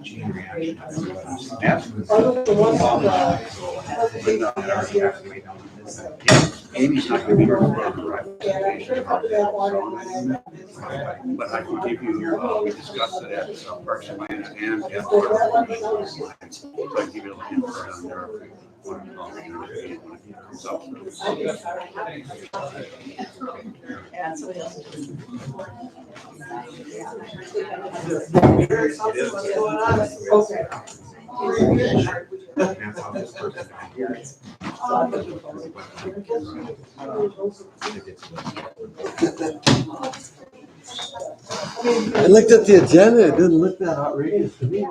Chain reaction. Amy's not going to be here for the representation, but I can give you your, we discussed it at Parks and Finance and at so I can give you a little input on there. I looked at the agenda, it didn't look that outrageous to me.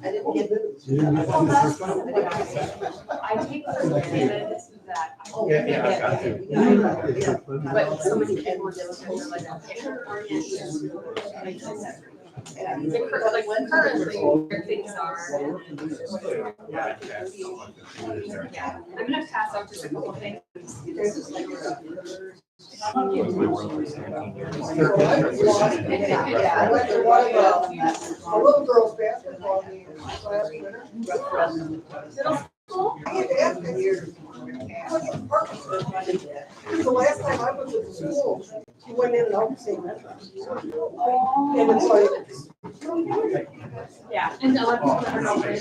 I didn't get it. I take for granted that. But so many people are just like, like when currently where things are. Yeah, I'm gonna pass out just a couple things. Yeah, I went to one a little girl's basketball game last winter. Middle school? I had to ask her here. The last time I was at school, she went in and out the same entrance. And it's like. Yeah, and a lot of people are not very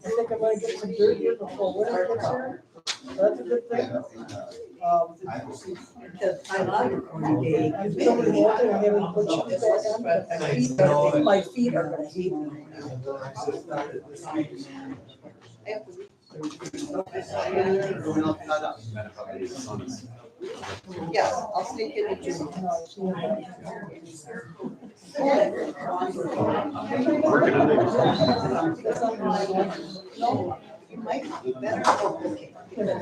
I think I might get some dirt here before winter gets here. That's a good thing. Because I love it when they. I've somebody walking, I haven't put shoes back on. My feet are gonna hate me. Yes, I'll sneak it in June. You might be better. Okay. No,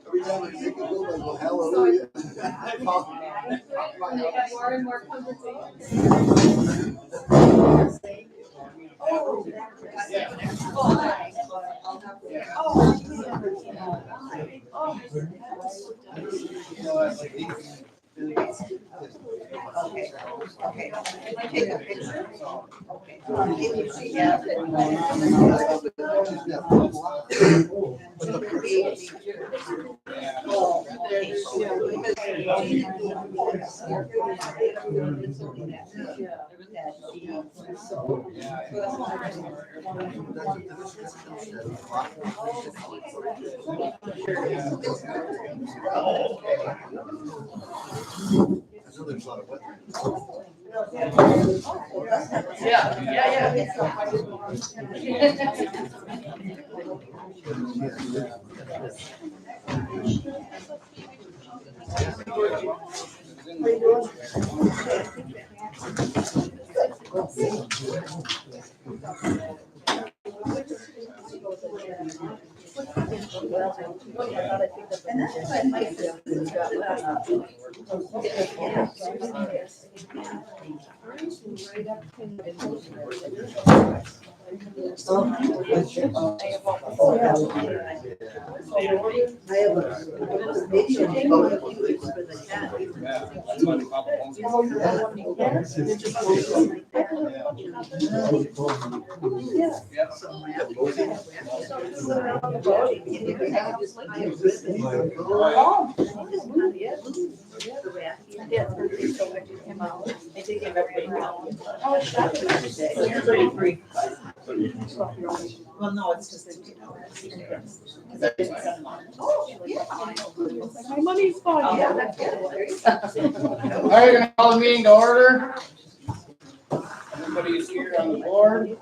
Every time I take a look, I go, hallelujah. More and more conversations. Okay, okay. Can I take a picture? Okay. Maybe she has it. How you doing? Oh, yeah. I have a video for the cat. Oh, you have one in there? They're just motion. Oh. I did give everybody one. Oh, it's not. Well, no, it's just. My money's gone. Oh, Yeah. All right, gonna call the meeting to order. Everybody is here on the board.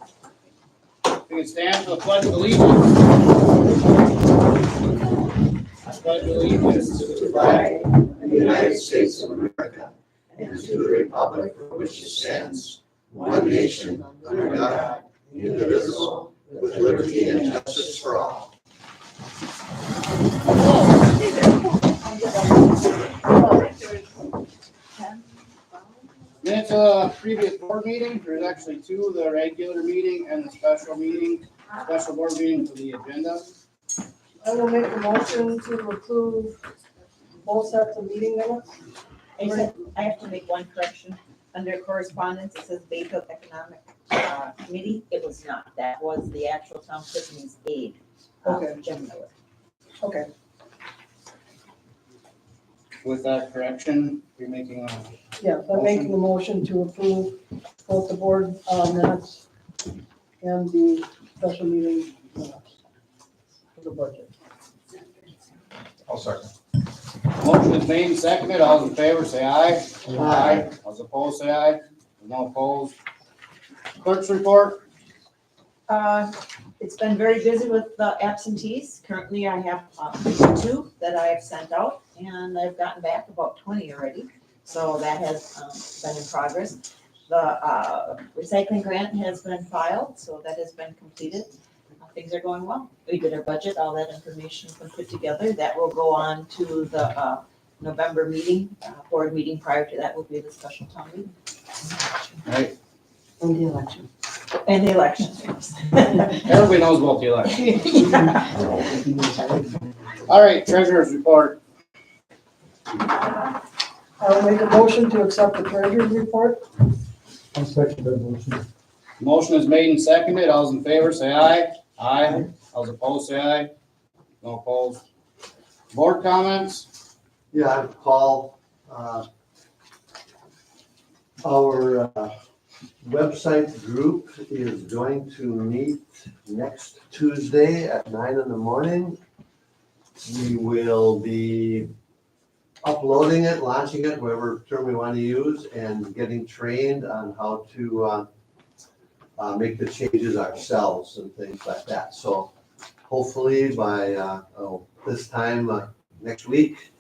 We can stand for the pledge of allegiance. I pledge allegiance to the flag The United States of America, and to the republic for which it stands, one nation, under God, indivisible, with liberty and justice for all. Minutes of previous board meeting, there's actually two, the regular meeting and the special meeting, special board meeting for the agenda. I will make a motion to approve both sets of meeting minutes. I have to make one correction. Under correspondence, it says Bayfield Economic Committee. It was not. That was the actual Town Tiffany's aide. Okay. Jim Miller. Okay, With that correction, you're making a, yeah, I'm making a motion to approve both the board minutes and the special meeting minutes for the budget. I'll second. motion is made and seconded. All those in favor, say aye. Aye. All those opposed, say aye. No opposed. Clerk's report. It's been very busy with the absentees. Currently, I have 2 that I have sent out, and I've gotten back about 20 already. So that has been in progress. The recycling grant has been filed, so that has been completed. Things are going well. We did our budget, all that information has been put together. That will go on to the November meeting, board meeting. Prior to that will be the special town meeting. Right. And the election. And the election. Everybody knows about the election. All right, treasurer's report. I will make a motion to accept the treasurer's report. I'll second that motion. Motion is made and seconded. All those in favor, say aye. Aye. All those opposed, say aye. No opposed. Board comments? Yeah, Paul, our website group is going to meet next Tuesday at 9 a.m. We will be uploading it, launching it, whatever term we want to use, and getting trained on how to make the changes ourselves and things like that. So hopefully by this time next week,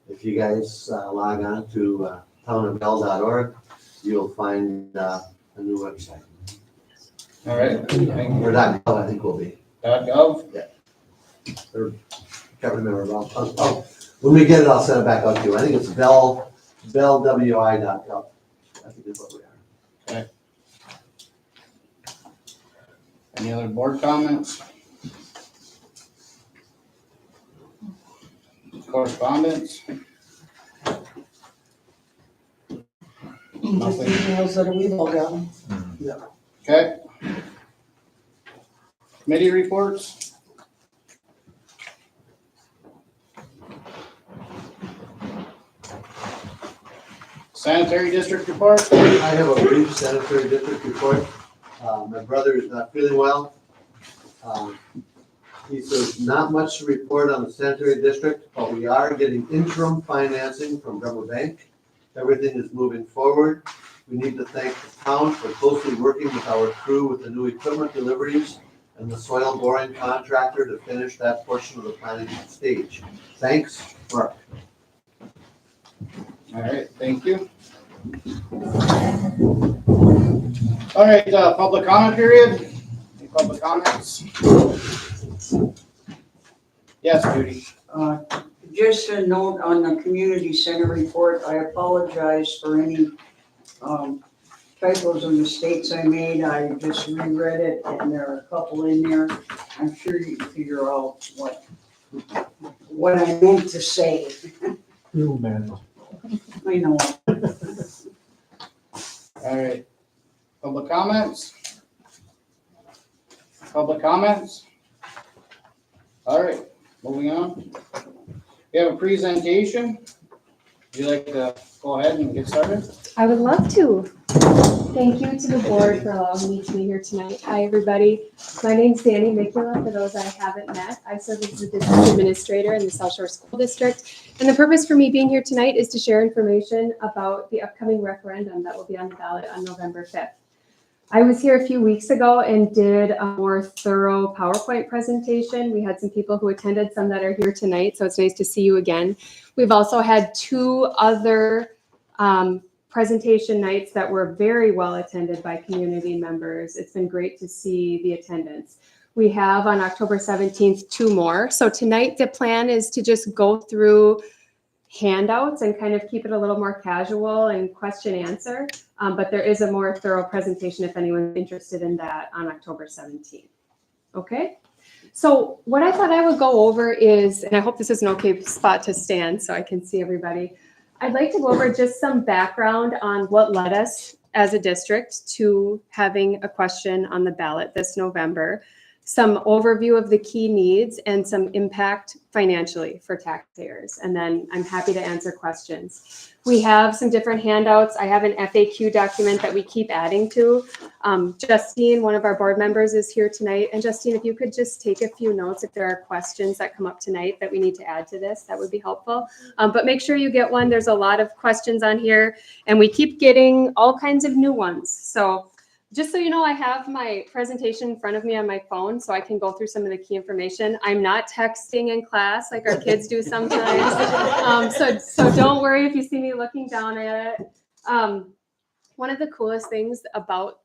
if you guys log on to townofbell.org, you'll find a new website. All right. Or .gov, I think will be. .gov? Can't remember. When we get it, I'll send it back out to you. I think it's bellwi.gov. I think is what we are. Any other board comments? Correspondence? Just the emails that we've all gotten. Okay. Committee reports? Sanitary district report? I have a brief sanitary district report. My brother is not feeling well. He says not much to report on the sanitary district, but we are getting interim financing from Bremer Bank. Everything is moving forward. We need to thank the town for closely working with our crew with the new equipment deliveries and the soil boring contractor to finish that portion of the planning stage. Thanks, Mark. All right, thank you. All right, public comment period. Any public comments? Yes, Judy. Just a note on the community center report, I apologize for any typos or mistakes I made. I just reread it and there are a couple in there. I'm sure you can figure out what I meant to say. You manage. I know. All right. Public comments? Public comments? All right, moving on. We have a presentation. Would you like to go ahead and get started? I would love to. Thank you to the board for allowing me to be here tonight. Hi, everybody. My name's Danny Mikula. For those I haven't met, I serve as the district administrator in the South Shore School District. And the purpose for me being here tonight is to share information about the upcoming referendum that will be on the ballot on November 5th. I was here a few weeks ago and did a more thorough PowerPoint presentation. We had some people who attended, some that are here tonight, so it's nice to see you again. We've also had 2 other presentation nights that were very well attended by community members. It's been great to see the attendance. We have on October 17th 2 more. So tonight the plan is to just go through handouts and kind of keep it a little more casual and question answer. But there is a more thorough presentation if anyone's interested in that on October 17th. Okay. So what I thought I would go over is, and I hope this is an okay spot to stand so I can see everybody. I'd like to go over just some background on what led us as a district to having a question on the ballot this November, some overview of the key needs and some impact financially for taxpayers. And then I'm happy to answer questions. We have some different handouts. I have an FAQ document that we keep adding to. Justine, one of our board members, is here tonight. And Justine, if you could just take a few notes if there are questions that come up tonight that we need to add to this, that would be helpful. But make sure you get one. There's a lot of questions on here and we keep getting all kinds of new ones. So just so you know, I have my presentation in front of me on my phone so I can go through some of the key information. I'm not texting in class like our kids do sometimes. So don't worry if you see me looking down at it. One of the coolest things about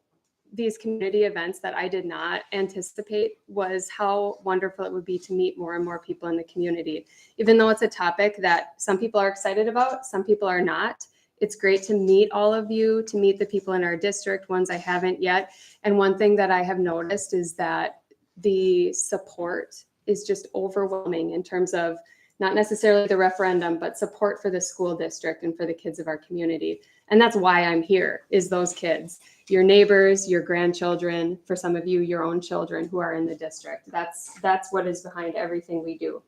these community events that I did not anticipate was how wonderful it would be to meet more and more people in the community. Even though it's a topic that some people are excited about, some people are not. It's great to meet all of you, to meet the people in our district, ones I haven't yet. And one thing that I have noticed is that the support is just overwhelming in terms of not necessarily the referendum, but support for the school district and for the kids of our community. And that's why I'm here, is those kids, your neighbors, your grandchildren, for some of you, your own children who are in the district. That's what is behind everything we do.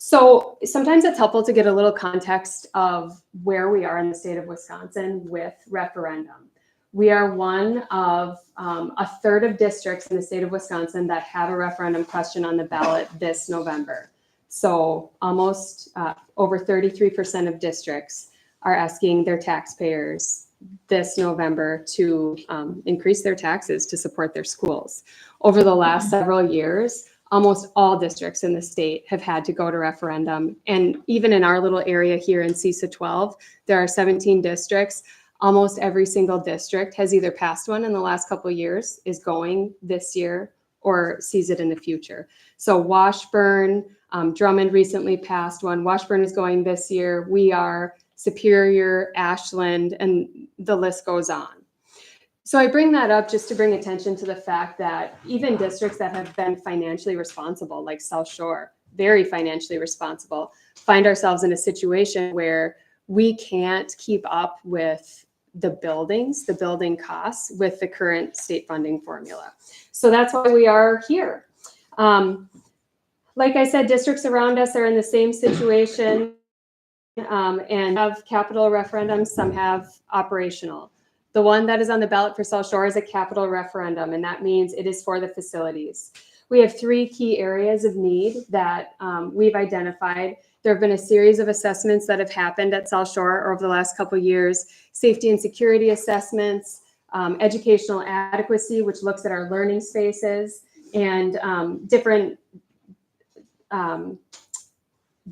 So sometimes it's helpful to get a little context of where we are in the state of Wisconsin with referendum. We are one of a third of districts in the state of Wisconsin that have a referendum question on the ballot this November. So almost over 33% of districts are asking their taxpayers this November to increase their taxes to support their schools. Over the last several years, almost all districts in the state have had to go to referendum. And even in our little area here in CESA 12, there are 17 districts. Almost every single district has either passed one in the last couple of years, is going this year, or sees it in the future. So Washburn, Drummond recently passed one. Washburn is going this year. We are, Superior, Ashland, and the list goes on. So I bring that up just to bring attention to the fact that even districts that have been financially responsible, like South Shore, very financially responsible, find ourselves in a situation where we can't keep up with the building costs with the current state funding formula. So that's why we are here. Like I said, districts around us are in the same situation and have capital referendums, some have operational. The one that is on the ballot for South Shore is a capital referendum, and that means it is for the facilities. We have 3 key areas of need that we've identified. There have been a series of assessments that have happened at South Shore over the last couple of years, safety and security assessments, educational adequacy, which looks at our learning spaces, and different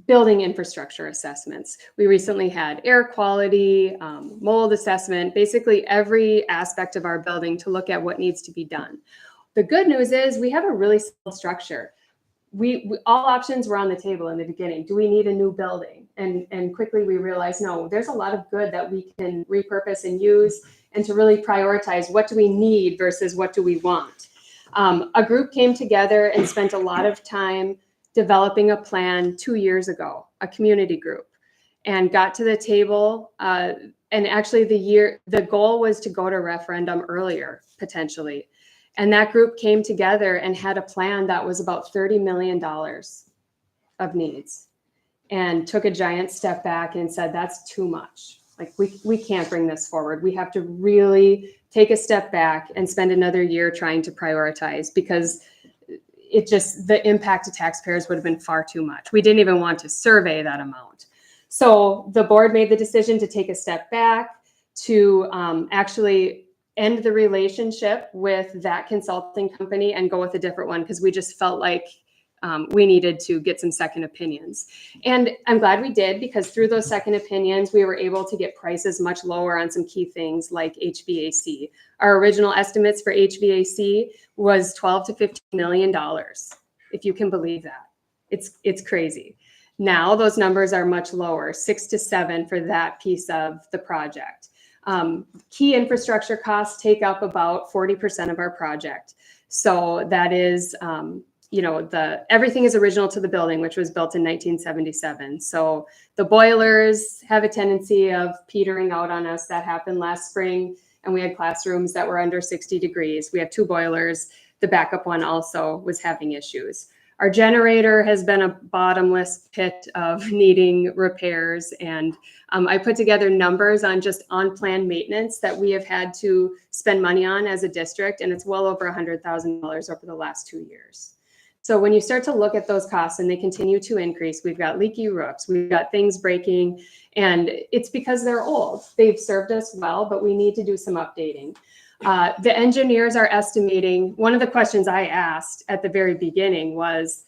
building infrastructure assessments. We recently had air quality, mold assessment, basically every aspect of our building to look at what needs to be done. The good news is we have a really solid structure. We all options were on the table in the beginning. Do we need a new building? And quickly we realized, no, there's a lot of good that we can repurpose and use, and to really prioritize what do we need versus what do we want. A group came together and spent a lot of time developing a plan 2 years ago, a community group, and got to the table. And actually the goal was to go to referendum earlier, potentially. And that group came together and had a plan that was about $30 million of needs, and took a giant step back and said, that's too much. Like we can't bring this forward. We have to really take a step back and spend another year trying to prioritize, because the impact to taxpayers would have been far too much. We didn't even want to survey that amount. So the board made the decision to take a step back, to actually end the relationship with that consulting company and go with a different one, because we just felt like we needed to get some second opinions. And I'm glad we did, because through those second opinions, we were able to get prices much lower on some key things like HVAC. Our original estimates for HVAC was $12 to $15 million, if you can believe that. It's crazy. Now those numbers are much lower, 6 to 7 for that piece of the project. Key infrastructure costs take up about 40% of our project. So that is, everything is original to the building, which was built in 1977. So the boilers have a tendency of petering out on us. That happened last spring, and we had classrooms that were under 60 degrees. We have 2 boilers. The backup one also was having issues. Our generator has been a bottomless pit of needing repairs. And I put together numbers on just on-plan maintenance that we have had to spend money on as a district, and it's well over $100,000 over the last 2 years. So when you start to look at those costs and they continue to increase, we've got leaky roofs, we've got things breaking, and it's because they're old. They've served us well, but we need to do some updating. The engineers are estimating, one of the questions I asked at the very beginning was,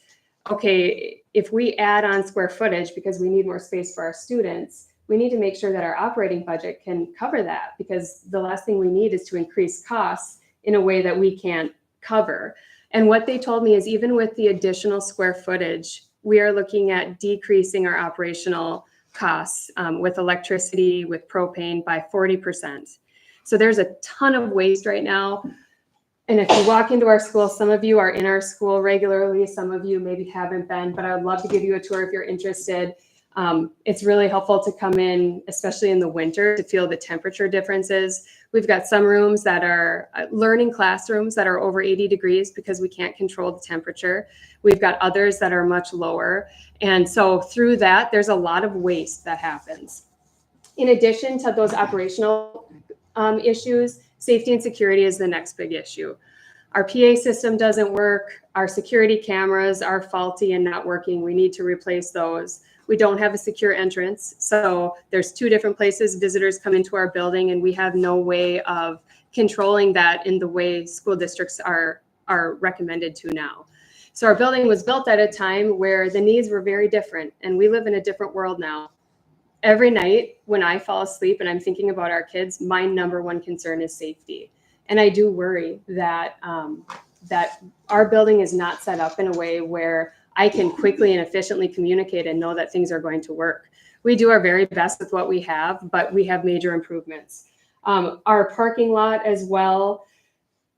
okay, if we add on square footage because we need more space for our students, we need to make sure that our operating budget can cover that, because the last thing we need is to increase costs in a way that we can't cover. And what they told me is, even with the additional square footage, we are looking at decreasing our operational costs with electricity, with propane by 40%. So there's a ton of waste right now. And if you walk into our school, some of you are in our school regularly, some of you maybe haven't been, but I would love to give you a tour if you're interested. It's really helpful to come in, especially in the winter, to feel the temperature differences. We've got some rooms that are learning classrooms that are over 80 degrees because we can't control the temperature. We've got others that are much lower. And so through that, there's a lot of waste that happens. In addition to those operational issues, safety and security is the next big issue. Our PA system doesn't work. Our security cameras are faulty and not working. We need to replace those. We don't have a secure entrance. So there's 2 different places visitors come into our building, and we have no way of controlling that in the way school districts are recommended to now. So our building was built at a time where the needs were very different, and we live in a different world now. Every night when I fall asleep and I'm thinking about our kids, my number one concern is safety. And I do worry that that our building is not set up in a way where I can quickly and efficiently communicate and know that things are going to work. We do our very best with what we have, but we have major improvements. Our parking lot as well,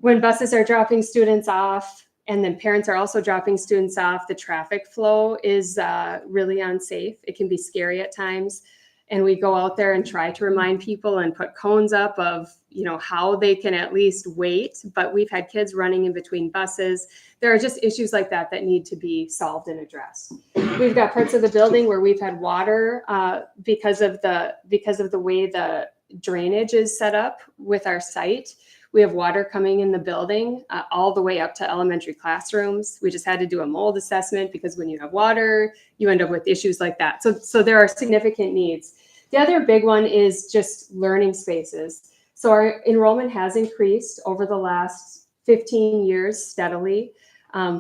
when buses are dropping students off, and then parents are also dropping students off, the traffic flow is really unsafe. It can be scary at times. And we go out there and try to remind people and put cones up of, how they can at least wait. But we've had kids running in between buses. There are just issues like that that need to be solved and addressed. We've got parts of the building where we've had water because of the way the drainage is set up with our site. We have water coming in the building all the way up to elementary classrooms. We just had to do a mold assessment because when you have water, you end up with issues like that. So there are significant needs. The other big one is just learning spaces. So our enrollment has increased over the last 15 years steadily.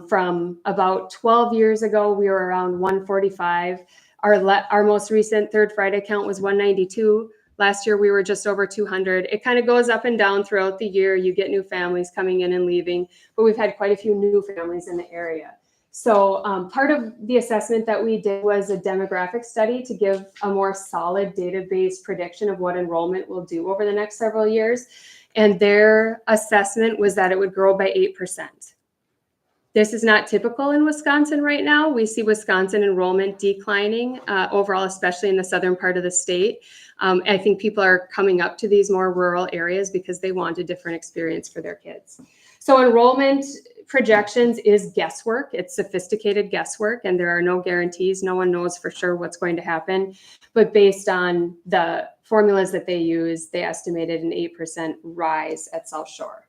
From about 12 years ago, we were around 145. Our most recent third Friday count was 192. Last year, we were just over 200. It kind of goes up and down throughout the year. You get new families coming in and leaving, but we've had quite a few new families in the area. So part of the assessment that we did was a demographic study to give a more solid database prediction of what enrollment will do over the next several years. And their assessment was that it would grow by 8%. This is not typical in Wisconsin right now. We see Wisconsin enrollment declining overall, especially in the southern part of the state. I think people are coming up to these more rural areas because they want a different experience for their kids. So enrollment projections is guesswork. It's sophisticated guesswork, and there are no guarantees. No one knows for sure what's going to happen. But based on the formulas that they use, they estimated an 8% rise at South Shore.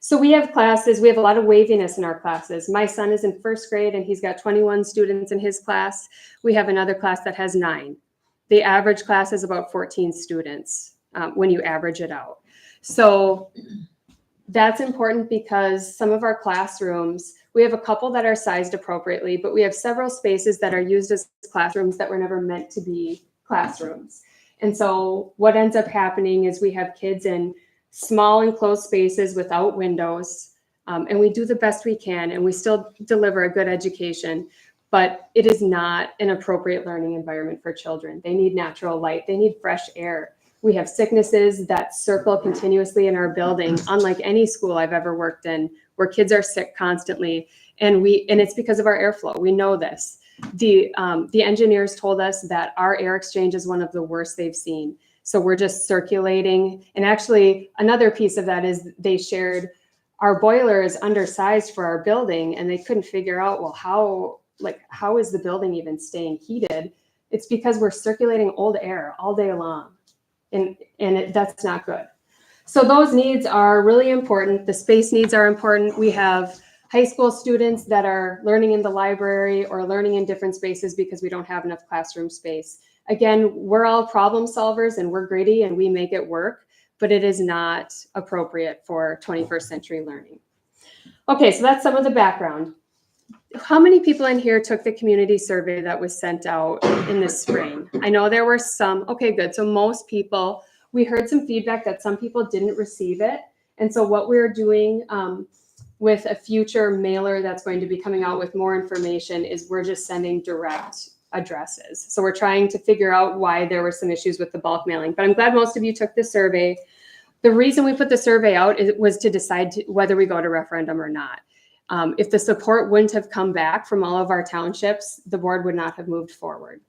So we have classes, we have a lot of waviness in our classes. My son is in first grade and he's got 21 students in his class. We have another class that has 9. The average class is about 14 students when you average it out. So that's important because some of our classrooms, we have a couple that are sized appropriately, but we have several spaces that are used as classrooms that were never meant to be classrooms. And so what ends up happening is we have kids in small enclosed spaces without windows, and we do the best we can, and we still deliver a good education, but it is not an appropriate learning environment for children. They need natural light. They need fresh air. We have sicknesses that circle continuously in our building, unlike any school I've ever worked in, where kids are sick constantly, and it's because of our airflow. We know this. The engineers told us that our air exchange is one of the worst they've seen. So we're just circulating. And actually, another piece of that is they shared our boiler is undersized for our building, and they couldn't figure out, well, how is the building even staying heated? It's because we're circulating old air all day long, and that's not good. So those needs are really important. The space needs are important. We have high school students that are learning in the library or learning in different spaces because we don't have enough classroom space. Again, we're all problem solvers and we're gritty and we make it work, but it is not appropriate for 21st century learning. Okay, so that's some of the background. How many people in here took the community survey that was sent out in the spring? I know there were some. Okay, good. So most people, we heard some feedback that some people didn't receive it. And so what we're doing with a future mailer that's going to be coming out with more information is we're just sending direct addresses. So we're trying to figure out why there were some issues with the bulk mailing. But I'm glad most of you took the survey. The reason we put the survey out was to decide whether we go to referendum or not. If the support wouldn't have come back from all of our townships, the board would not have moved forward.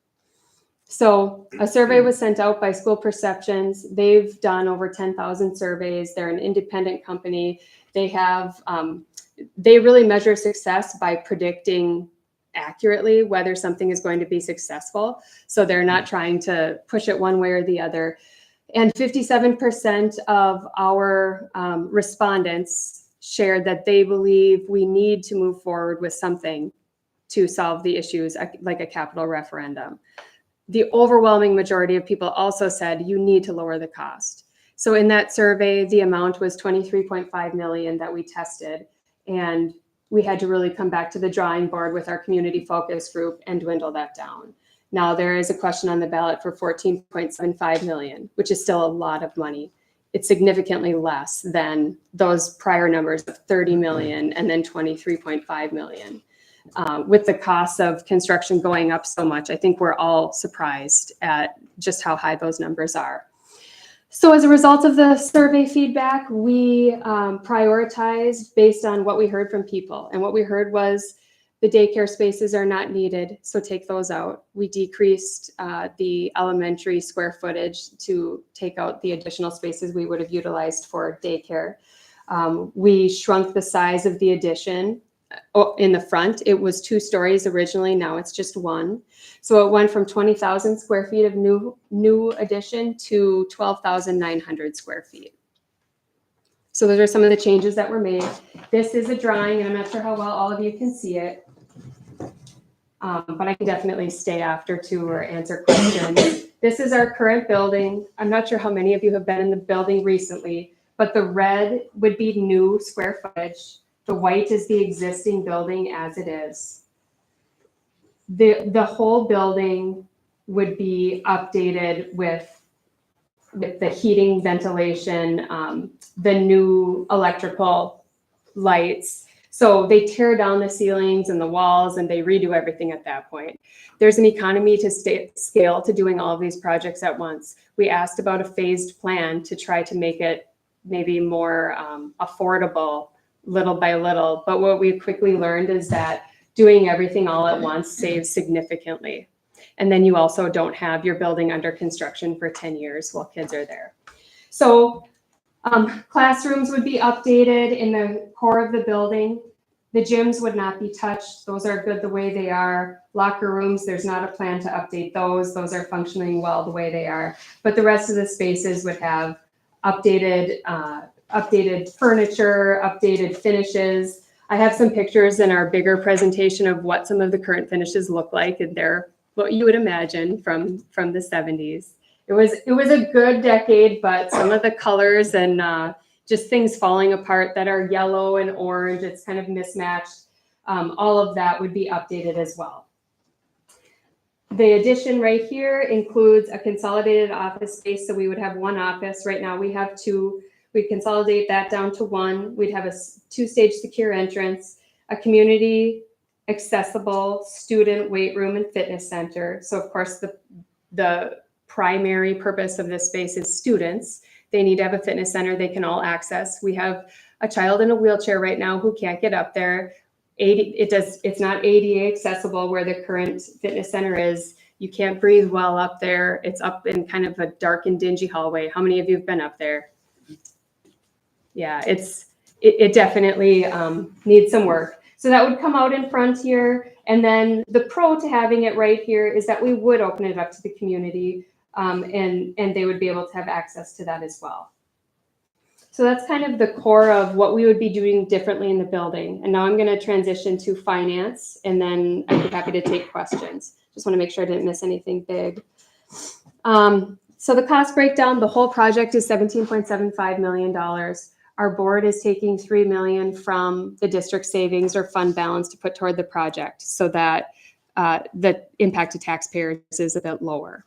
So a survey was sent out by School Perceptions. They've done over 10,000 surveys. They're an independent company. They have, they really measure success by predicting accurately whether something is going to be successful. So they're not trying to push it one way or the other. And 57% of our respondents shared that they believe we need to move forward with something to solve the issues, like a capital referendum. The overwhelming majority of people also said you need to lower the cost. So in that survey, the amount was $23.5 million that we tested, and we had to really come back to the drawing board with our community focus group and dwindle that down. Now there is a question on the ballot for $14.75 million, which is still a lot of money. It's significantly less than those prior numbers of 30 million and then 23.5 million. With the cost of construction going up so much, I think we're all surprised at just how high those numbers are. So as a result of the survey feedback, we prioritized based on what we heard from people. And what we heard was the daycare spaces are not needed, so take those out. We decreased the elementary square footage to take out the additional spaces we would have utilized for daycare. We shrunk the size of the addition. In the front, it was 2 stories originally, now it's just 1. So it went from 20,000 square feet of new addition to 12,900 square feet. So those are some of the changes that were made. This is a drawing, and I'm not sure how well all of you can see it. But I can definitely stay after too or answer questions. This is our current building. I'm not sure how many of you have been in the building recently, but the red would be new square footage. The white is the existing building as it is. The whole building would be updated with the heating, ventilation, the new electrical lights. So they tear down the ceilings and the walls and they redo everything at that point. There's an economy to scale to doing all of these projects at once. We asked about a phased plan to try to make it maybe more affordable little by little. But what we quickly learned is that doing everything all at once saves significantly. And then you also don't have your building under construction for 10 years while kids are there. So classrooms would be updated in the core of the building. The gyms would not be touched. Those are good the way they are. Locker rooms, there's not a plan to update those. Those are functioning well the way they are. But the rest of the spaces would have updated furniture, updated finishes. I have some pictures in our bigger presentation of what some of the current finishes look like, and they're what you would imagine from the 70s. It was a good decade, but some of the colors and just things falling apart that are yellow and orange, it's kind of mismatched. All of that would be updated as well. The addition right here includes a consolidated office space. So we would have one office. Right now we have two. We'd consolidate that down to one. We'd have a two-stage secure entrance, a community accessible student weight room and fitness center. So of course the primary purpose of this space is students. They need to have a fitness center they can all access. We have a child in a wheelchair right now who can't get up there. It's not ADA accessible where the current fitness center is. You can't breathe well up there. It's up in kind of a dark and dingy hallway. How many of you have been up there? Yeah, it definitely needs some work. So that would come out in front here. And then the pro to having it right here is that we would open it up to the community and they would be able to have access to that as well. So that's kind of the core of what we would be doing differently in the building. And now I'm going to transition to finance, and then I'd be happy to take questions. Just want to make sure I didn't miss anything big. So the cost breakdown, the whole project is $17.75 million. Our board is taking $3 million from the district savings or fund balance to put toward the project so that the impact to taxpayers is a bit lower.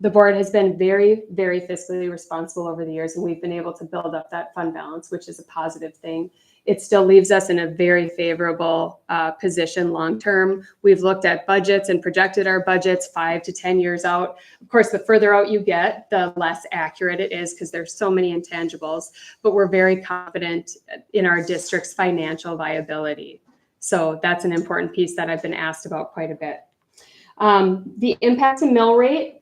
The board has been very, very fiscally responsible over the years, and we've been able to build up that fund balance, which is a positive thing. It still leaves us in a very favorable position long-term. We've looked at budgets and projected our budgets 5 to 10 years out. Of course, the further out you get, the less accurate it is because there's so many intangibles, but we're very confident in our district's financial viability. So that's an important piece that I've been asked about quite a bit. The impact to mill rate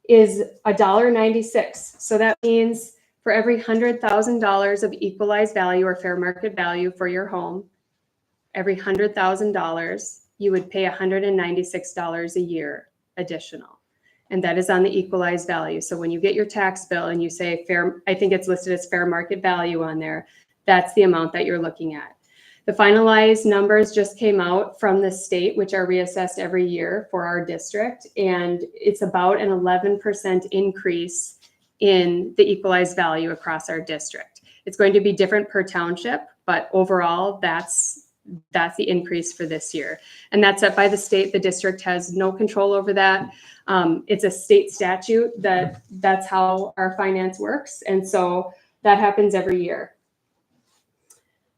is $1.96. So that means for every $100,000 of equalized value or fair market value for your home, every $100,000, you would pay $196 a year additional. And that is on the equalized value. So when you get your tax bill and you say fair, I think it's listed as fair market value on there, that's the amount that you're looking at. The finalized numbers just came out from the state, which are reassessed every year for our district. And it's about an 11% increase in the equalized value across our district. It's going to be different per township, but overall, that's the increase for this year. And that's set by the state. The district has no control over that. It's a state statute that's how our finance works. And so that happens every year.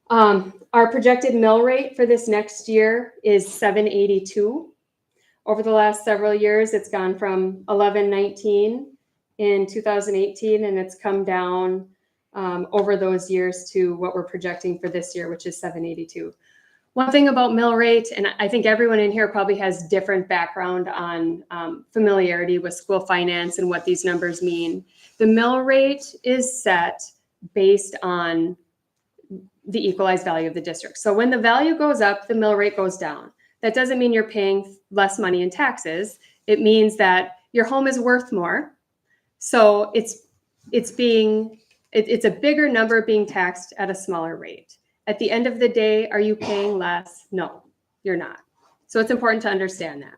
Our projected mill rate for this next year is $7.82. Over the last several years, it's gone from $11.19 in 2018, and it's come down over those years to what we're projecting for this year, which is $7.82. One thing about mill rate, and I think everyone in here probably has different background on familiarity with school finance and what these numbers mean. The mill rate is set based on the equalized value of the district. So when the value goes up, the mill rate goes down. That doesn't mean you're paying less money in taxes. It means that your home is worth more. So it's a bigger number being taxed at a smaller rate. At the end of the day, are you paying less? No, you're not. So it's important to understand that.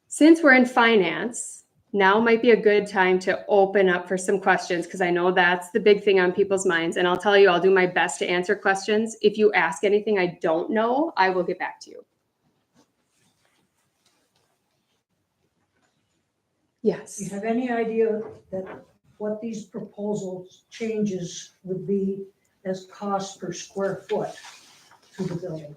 Since we're in finance, now might be a good time to open up for some questions because I know that's the big thing on people's minds. And I'll tell you, I'll do my best to answer questions. If you ask anything I don't know, I will get back to you. Yes. Do you have any idea that what these proposals changes would be as cost per square foot to the building?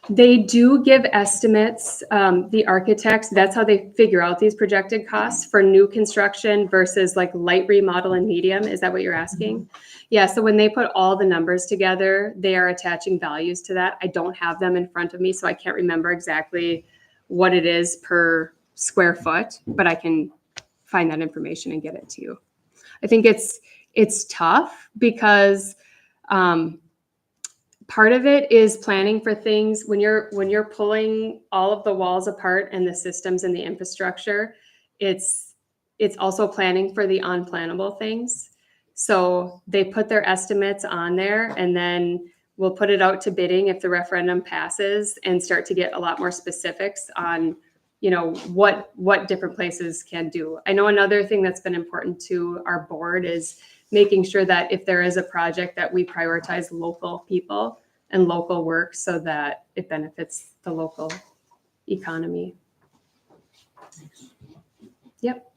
They do give estimates, the architects, that's how they figure out these projected costs for new construction versus like light remodel and medium. Is that what you're asking? Yeah, so when they put all the numbers together, they are attaching values to that. I don't have them in front of me, so I can't remember exactly what it is per square foot, but I can find that information and get it to you. I think it's tough because part of it is planning for things when you're pulling all of the walls apart and the systems and the infrastructure. It's also planning for the unplannable things. So they put their estimates on there, and then we'll put it out to bidding if the referendum passes and start to get a lot more specifics on, you know, what different places can do. I know another thing that's been important to our board is making sure that if there is a project that we prioritize local people and local work so that it benefits the local economy. Yep.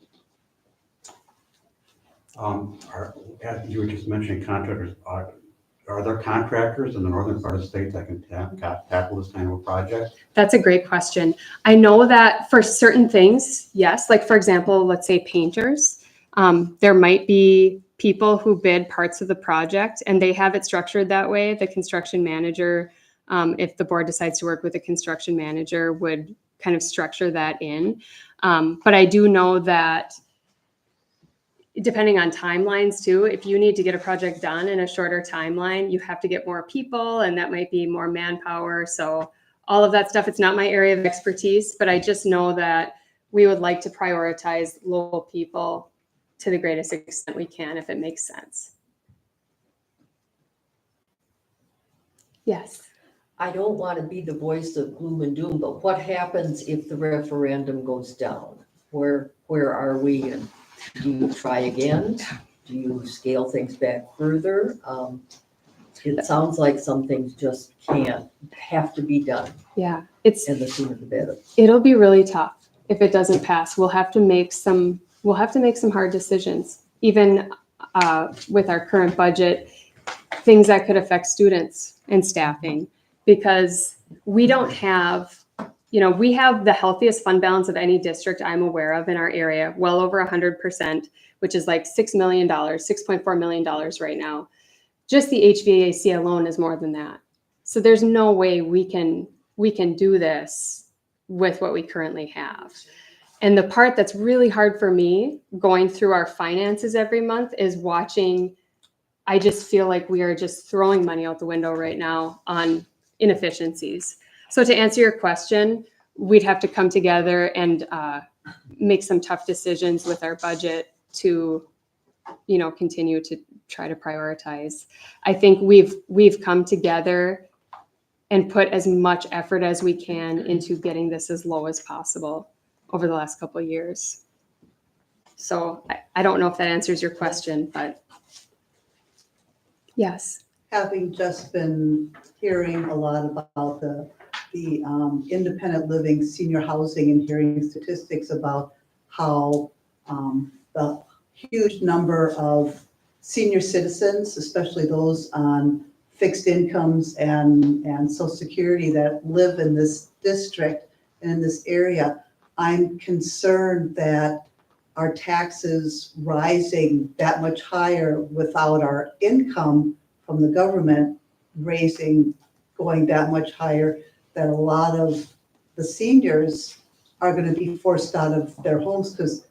You were just mentioning contractors. Are there contractors in the northern part of the state that can tackle this kind of a project? That's a great question. I know that for certain things, yes, like for example, let's say painters, there might be people who bid parts of the project and they have it structured that way. The construction manager, if the board decides to work with a construction manager, would kind of structure that in. But I do know that depending on timelines too, if you need to get a project done in a shorter timeline, you have to get more people and that might be more manpower. So all of that stuff, it's not my area of expertise, but I just know that we would like to prioritize local people to the greatest extent we can, if it makes sense. Yes. I don't want to be the voice of gloom and doom, but what happens if the referendum goes down? Where are we? And do you try again? Do you scale things back further? It sounds like some things just have to be done. Yeah, and the sooner the better. It'll be really tough if it doesn't pass. We'll have to make some hard decisions, even with our current budget, things that could affect students and staffing, because we don't have, we have the healthiest fund balance of any district I'm aware of in our area, well over 100%, which is like $6 million, $6.4 million right now. Just the HVAC alone is more than that. So there's no way we can do this with what we currently have. And the part that's really hard for me going through our finances every month is watching. I just feel like we are just throwing money out the window right now on inefficiencies. So to answer your question, we'd have to come together and make some tough decisions with our budget to, continue to try to prioritize. I think we've come together and put as much effort as we can into getting this as low as possible over the last couple of years. So I don't know if that answers your question, but yes. Having just been hearing a lot about the independent living senior housing and hearing statistics about how the huge number of senior citizens, especially those on fixed incomes and Social Security that live in this district and in this area, I'm concerned that our taxes rising that much higher without our income from the government going that much higher, that a lot of the seniors are going to be forced out of their homes. Because,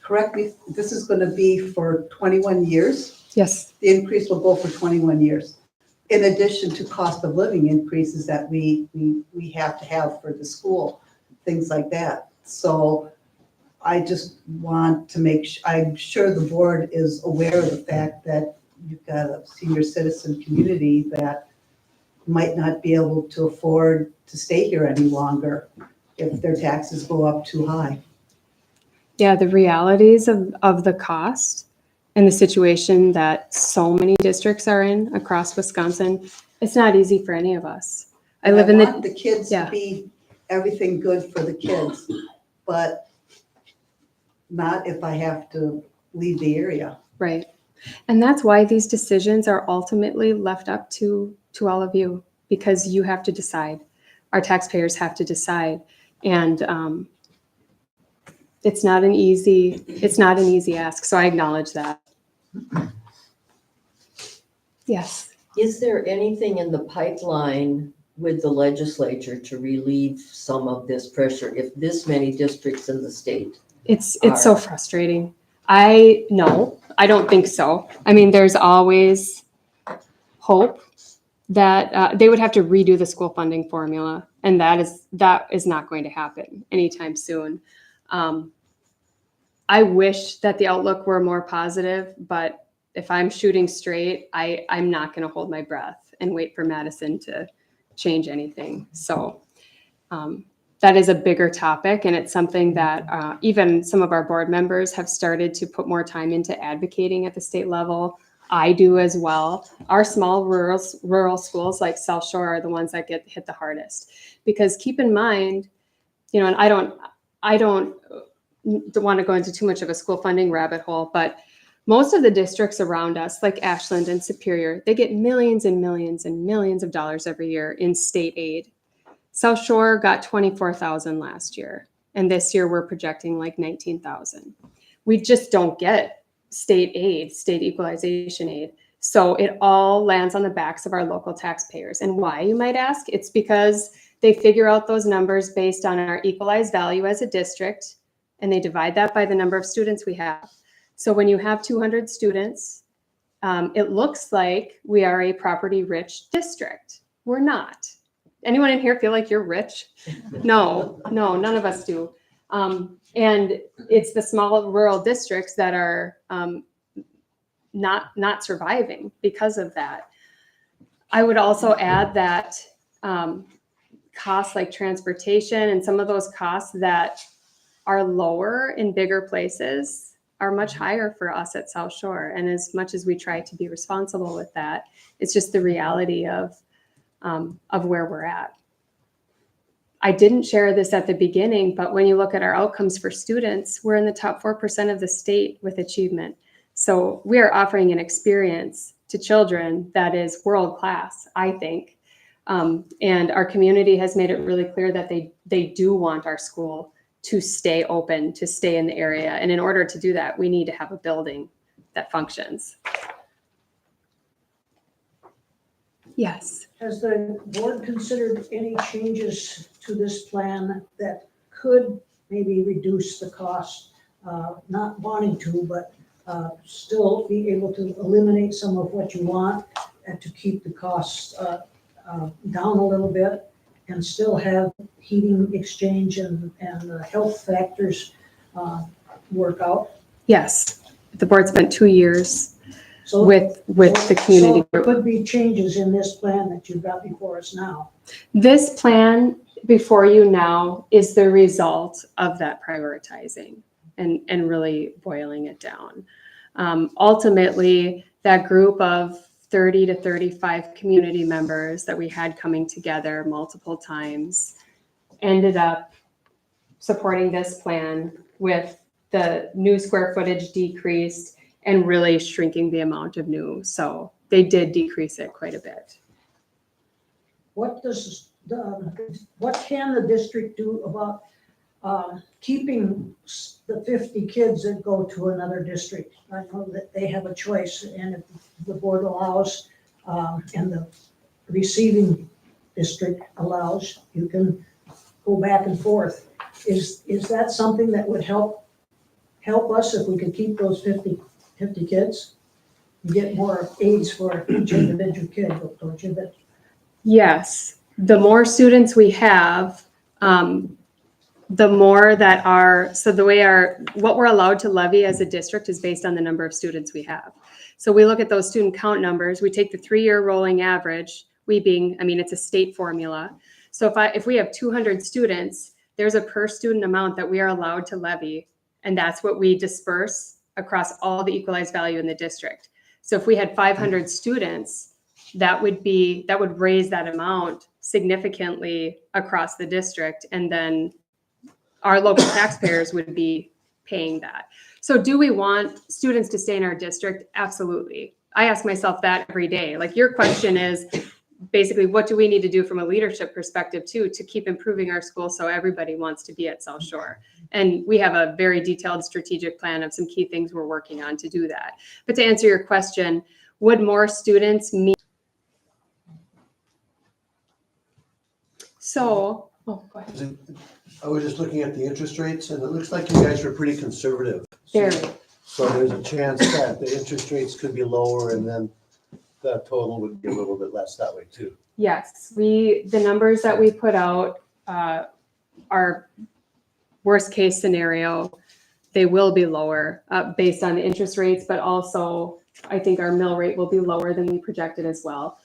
correct me, this is going to be for 21 years. Yes. The increase will go for 21 years. In addition to cost of living increases that we have to have for the school, things like that. So I just want to I'm sure the board is aware of the fact that you've got a senior citizen community that might not be able to afford to stay here any longer if their taxes go up too high. Yeah, the realities of the cost and the situation that so many districts are in across Wisconsin, it's not easy for any of us. I live in want the, the kids to yeah. be everything good for the kids, but not if I have to leave the area. right. And that's why these decisions are ultimately left up to all of you, because you have to decide. Our taxpayers have to decide. And it's not an easy ask. So I acknowledge that. Yes. Is there anything in the pipeline with the legislature to relieve some of this pressure if this many districts in the state? It's so frustrating. I don't think so. I mean, there's always hope that they would have to redo the school funding formula, and that is not going to happen anytime soon. I wish that the outlook were more positive, but if I'm shooting straight, I'm not going to hold my breath and wait for Madison to change anything. So that is a bigger topic, and it's something that even some of our board members have started to put more time into advocating at the state level. I do as well. Our small rural schools like South Shore are the ones that get hit the hardest, because keep in mind, and I don't want to go into too much of a school funding rabbit hole, but most of the districts around us, like Ashland and Superior, they get millions and millions and millions of dollars every year in state aid. South Shore got $24,000 last year, and this year we're projecting like $19,000. We just don't get state aid, state equalization aid. So it all lands on the backs of our local taxpayers. And why, you might ask? It's because they figure out those numbers based on our equalized value as a district, and they divide that by the number of students we have. So when you have 200 students, it looks like we are a property-rich district. We're not. Anyone in here feel like you're rich? No, none of us do. And it's the small rural districts that are not surviving because of that. I would also add that costs like transportation and some of those costs that are lower in bigger places are much higher for us at South Shore. And as much as we try to be responsible with that, it's just the reality of where we're at. I didn't share this at the beginning, but when you look at our outcomes for students, we're in the top 4% of the state with achievement. So we are offering an experience to children that is world-class, I think. And our community has made it really clear that they do want our school to stay open, to stay in the area. And in order to do that, we need to have a building that functions. Yes. Has the board considered any changes to this plan that could maybe reduce the cost? Not wanting to, but still be able to eliminate some of what you want and to keep the costs down a little bit, and still have heating exchange and health factors work out? Yes. The board spent 2 years So with the community so there group. could be changes in this plan that you've got before us now. This plan before you now is the result of that prioritizing and really boiling it down. Ultimately, that group of 30 to 35 community members that we had coming together multiple times ended up supporting this plan with the new square footage decreased and really shrinking the amount of new. So they did decrease it quite a bit. What can the district do about keeping the 50 kids that go to another district? I know that they have a choice, and if the board allows, and the receiving district allows, you can go back and forth. Is that something that would help us if we could keep those 50 kids? You get more aids for each individual kid, don't you? But Yes, the more students we have, the more that what we're allowed to levy as a district is based on the number of students we have. So we look at those student count numbers, we take the 3-year rolling average, it's a state formula. So if we have 200 students, there's a per student amount that we are allowed to levy And that's what we disperse across all the equalized value in the district. So if we had 500 students, that would raise that amount significantly across the district. And then our local taxpayers would be paying that. So do we want students to stay in our district? Absolutely. I ask myself that every day. Like, your question is basically, what do we need to do from a leadership perspective too, to keep improving our school so everybody wants to be at South Shore? And we have a very detailed strategic plan of some key things we're working on to do that. But to answer your question, would more students mean? So, oh, go ahead. I was just looking at the interest rates, and it looks like you guys are pretty conservative. Very. So there's a chance that the interest rates could be lower, and then the total would be a little bit less that way too. Yes, the numbers that we put out are worst case scenario. They will be lower based on the interest rates, but also I think our mill rate will be lower than we projected as well.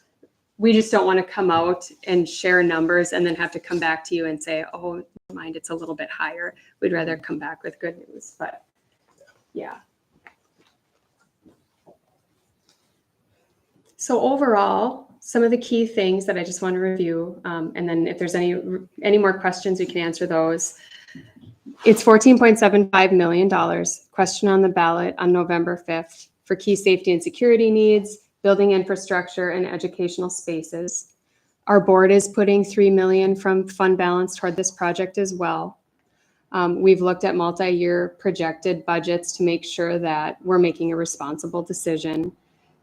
We just don't want to come out and share numbers and then have to come back to you and say, oh, never mind, it's a little bit higher. We'd rather come back with good news, but yeah. So overall, some of the key things that I just want to review, and then if there's any more questions, we can answer those. It's $14.75 million, question on the ballot on November 5th for key safety and security needs, building infrastructure, and educational spaces. Our board is putting $3 million from fund balance toward this project as well. We've looked at multi-year projected budgets to make sure that we're making a responsible decision.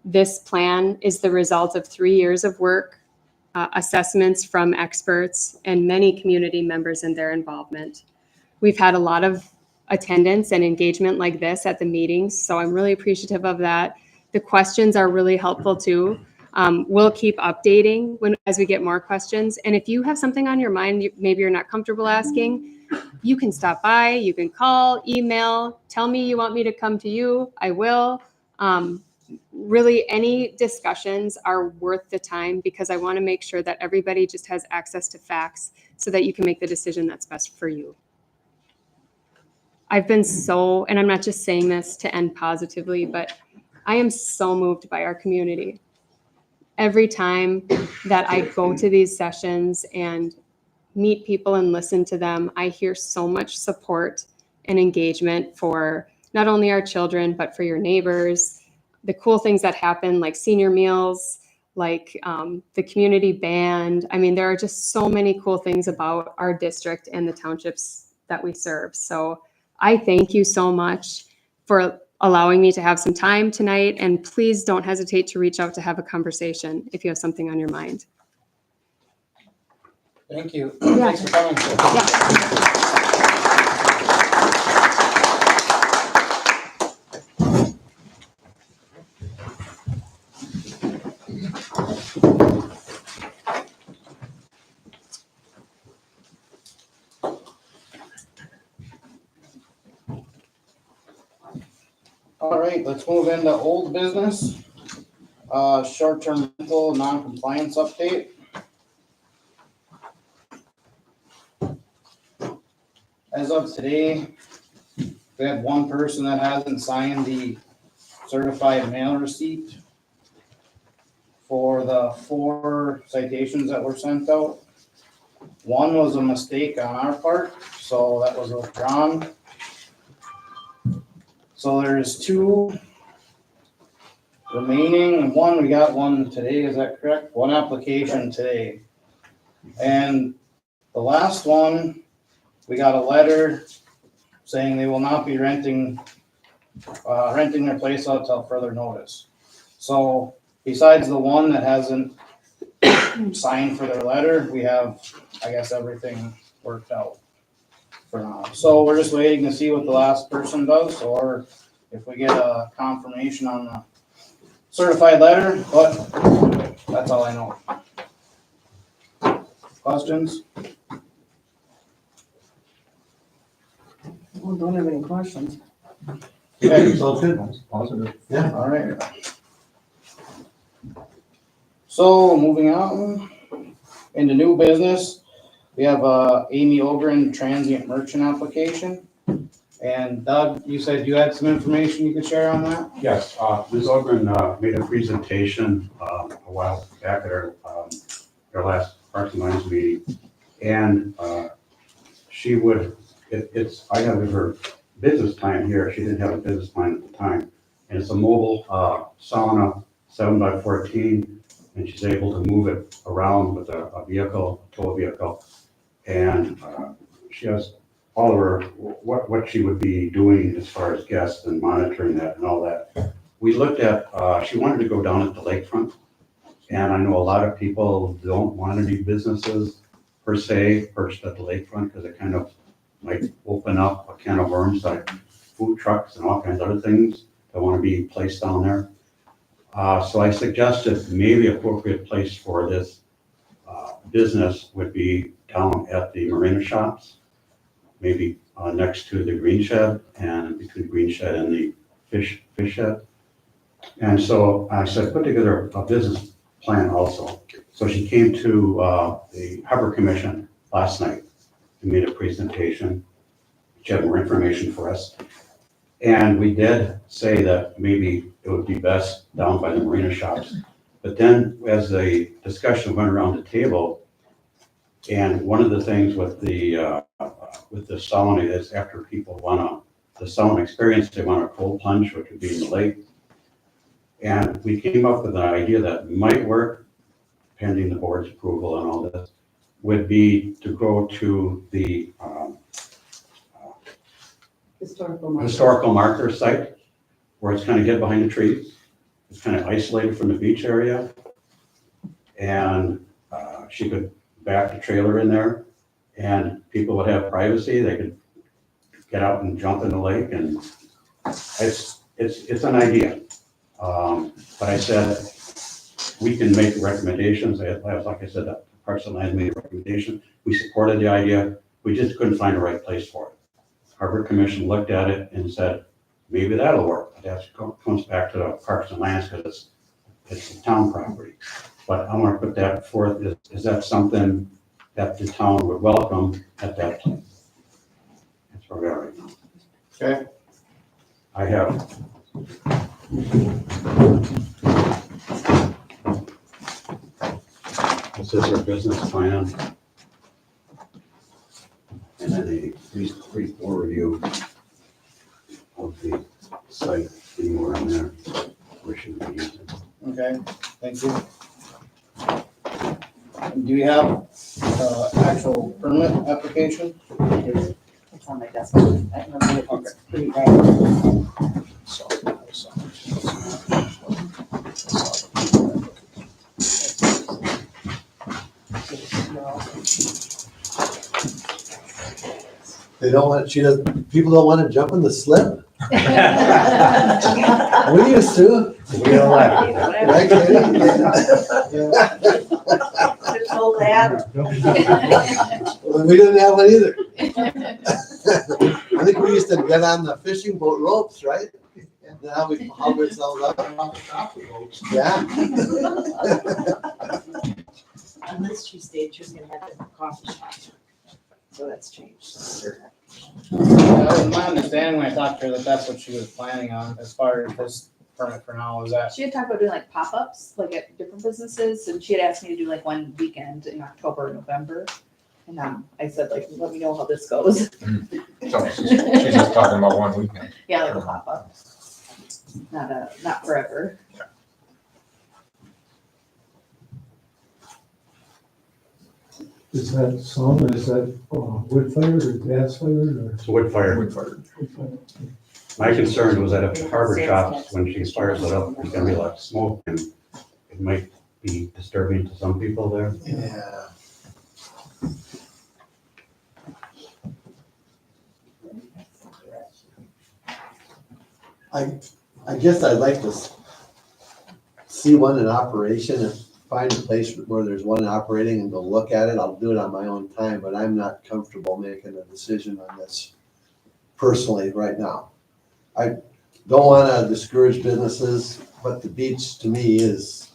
This plan is the result of 3 years of work, assessments from experts, and many community members and their involvement. We've had a lot of attendance and engagement like this at the meetings, so I'm really appreciative of that. The questions are really helpful too. We'll keep updating as we get more questions. And if you have something on your mind, maybe you're not comfortable asking, you can stop by, you can call, email, tell me you want me to come to you, I will. Really, any discussions are worth the time because I want to make sure that everybody just has access to facts so that you can make the decision that's best for you. I've been so, and I'm not just saying this to end positively, but I am so moved by our community. Every time that I go to these sessions and meet people and listen to them, I hear so much support and engagement for not only our children, but for your neighbors. The cool things that happen, like senior meals, like the community band. I mean, there are just so many cool things about our district and the townships that we serve. So I thank you so much for allowing me to have some time tonight. And please don't hesitate to reach out to have a conversation if you have something on your mind. Thank you. Yeah. Thanks for coming. Yeah. All right, let's move into old business. Short-term rental non-compliance update. As of today, we have one person that hasn't signed the certified mail receipt for the 4 citations that were sent out. One was a mistake on our part, so that was withdrawn. So there's 2 remaining. One, we got one today, is that correct? One application today. And the last one, we got a letter saying they will not be renting their place out till further notice. So besides the one that hasn't signed for their letter, we have, I guess, everything worked out for now. So we're just waiting to see what the last person does, or if we get a confirmation on the certified letter, but that's all I know. Questions? Well, don't have any questions. Okay, Sounds good. Positive. Yeah. all right. So moving on into new business, we have Amy Ogren transient merchant application. And Doug, you said you had some information you could share on that? Yes, Ms. Ogren made a presentation a while back at our last Parks and Lands meeting. And she would, I have her business plan here. She didn't have a business plan at the time. And it's a mobile sauna, 7x14, and she's able to move it around with a vehicle, a tow vehicle. And she has all of her, what she would be doing as far as guests and monitoring that and all that. We looked at, she wanted to go down at the lakefront. And I know a lot of people don't want any businesses per se perched at the lakefront because it kind of might open up a can of worms like food trucks and all kinds of other things that want to be placed down there. So I suggested maybe appropriate place for this business would be down at the Marina Shops, maybe next to the green shed and between the green shed and the fish shed. And so I said, put together a business plan also. So she came to the Harbor Commission last night and made a presentation. She had more information for us. And we did say that maybe it would be best down by the Marina Shops. But then as the discussion went around the table, and one of the things with the sauna is after people want the sauna experience, they want a cold plunge, which would be in the lake. And we came up with an idea that might work, pending the board's approval and all this, would be to go to the historical marker site, where it's kind of hid behind the trees. It's kind of isolated from the beach area. And she could back the trailer in there, and people would have privacy. They could get out and jump in the lake, and it's an idea. But I said, we can make recommendations. Like I said, the Parks and Land made a recommendation. We supported the idea. We just couldn't find the right place for it. Harbor Commission looked at it and said, maybe that'll work. But that comes back to the Parks and Lands because it's a town property. But I want to put that forth. Is that something that the town would welcome at that place? That's where we are right now. Okay. I have this is our business plan. And then a brief overview of the site, anywhere in there, where should we use it. Okay, thank you. Do you have actual permit application? It's on my desk. I remember it's pretty bad. They don't want, people don't want to jump in the slip? We used to. We don't like it. Right, Katie? Told that. We didn't have one either. I think we used to get on the fishing boat ropes, right? And now we haul ourselves up. Yeah. On this Tuesday, she was gonna have a coffee shop. So that's changed. That was my understanding when I talked to her that that's what she was planning on as far as this permit for now is that. She had talked about doing like pop-ups, like at different businesses, and she had asked me to do like one weekend in October, November. And I said, like, let me know how this goes. So she's just talking about one weekend. Yeah, like a pop-up. Not forever. Is that sauna, is that wood fired or gas fired or? It's wood fire. Wood fired. Wood fired? My concern was that if the Harbor Shops, when she fires it up, there's gonna be a lot of smoke and it might be disturbing to some people there. Yeah. I guess I'd like to see one in operation and find a place where there's one operating and go look at it. I'll do it on my own time, but I'm not comfortable making a decision on this personally right now. I don't want to discourage businesses, but the beach to me is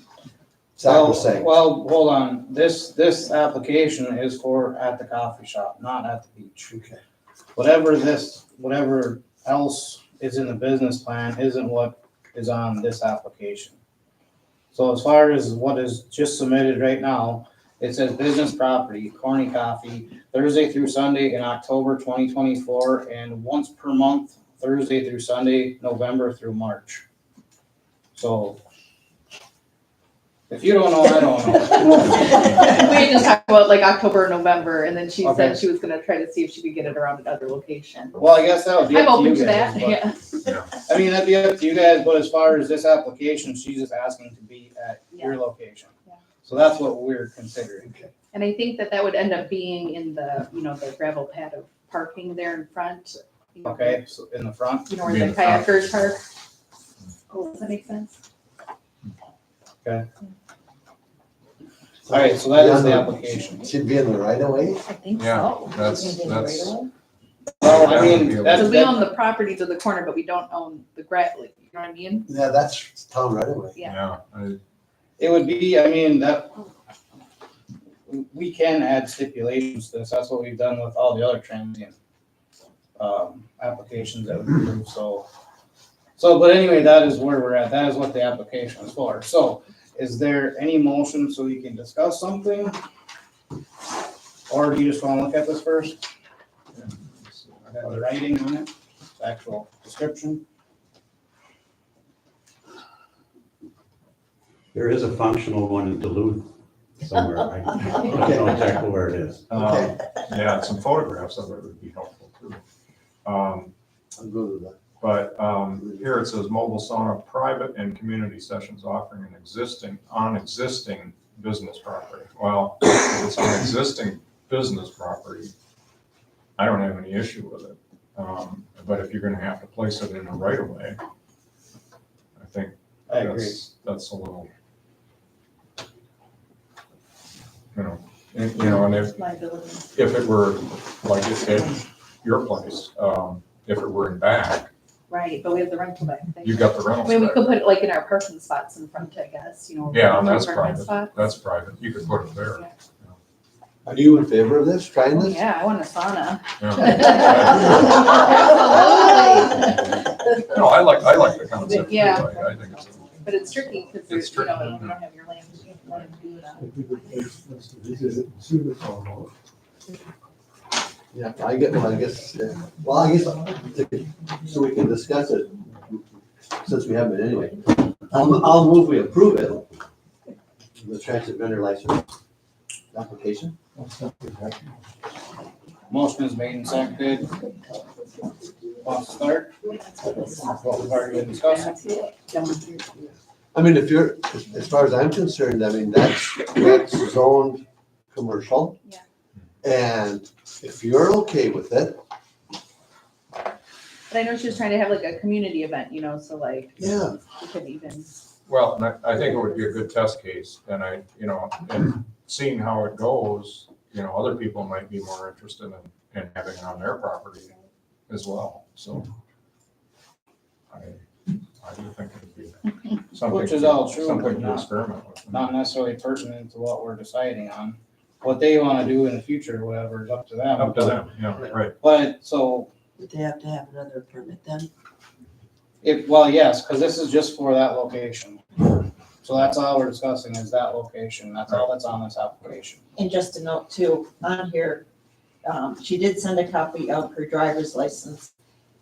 sacrosanct. Well, hold on. This application is for at the coffee shop, not at the beach. Okay. whatever else is in the business plan isn't what is on this application. So as far as what is just submitted right now, it says business property, Corny Coffee, Thursday through Sunday in October 2024, and once per month, Thursday through Sunday, November through March. So if you don't know, I don't know. We had just talked about like October, November, and then she Okay. said she was gonna try to see if she could get it around another location. Well, I guess that would be I'm up to open you to guys. that, but- yeah. I mean, that'd be up to you guys, but as far as this application, she's just asking to be at your location. Yeah. So that's what we're considering. And I think that would end up being in the, the gravel pad of parking there in front. Okay, so in the front? You know where Be in the the front. kayakers park? Oh, does that make sense? All right, so that is the application. Should be in the right of way. I think Yeah, so. that's, Well, I mean, Because we that, own the property to the corner, but we don't own the like, you know what I mean? Yeah, that's town right of way. Yeah. it would be, I mean, that, we can add stipulations to this. That's what we've done with all the other transient applications that we approve, so. So, but anyway, that is where we're at. That is what the application is for. So is there any motion so we can discuss something? Or do you just want to look at this first? I have the writing on it, the actual description. There is a functional one in Duluth somewhere. I don't know exactly where it is. Okay. Yeah, some photographs of it would be helpful too. I'll go to that. But here it says mobile sauna, private and community sessions offering on existing business property. Well, if it's on existing business property, I don't have any issue with it. But if you're gonna have to place it in a right of way, I think I agree. that's a little, and Liability. if it were like at your place, if it were in back, Right, but we have the rental back thing. you got the I rental. mean, we back. could put it like in our parking spots in front, I guess, Yeah, and that's apartment private. spots. That's private. You could put it there. Are you in favor of this, trying Oh, this? yeah, I want a sauna. Yeah. No, I like the concept too. Yeah. I think it's, But it's tricky because It's there's, tricky, you don't have your land, you have to let them do it on. It'd be a good place for us to visit it and see what's all about. Yeah, I get, well, I guess, well, I guess, so we can discuss it, since we haven't anyway. I'll move we approve it. The transit vendor license application. Motion is made and seconded. Want to start? What we've already been discussing. I mean, if you're, as far as I'm concerned, I mean, that's zoned commercial. Yeah. And if you're okay with it, But I know she was trying to have like a community event, so like, yeah, we could even, well, and I think it would be a good test case and and seeing how it goes, other people might be more interested in having it on their property as well, so. I do think it'd be something. Which is all true, Something but to not- experiment with. Not necessarily pertinent to what we're deciding on. What they want to do in the future, or whatever, is up to them. Up to them, yeah, right. But, so, Would they have to have another permit then? well, yes, because this is just for that location. So that's all we're discussing is that location. That's all that's on this application. And just a note too, on here, she did send a copy of her driver's license.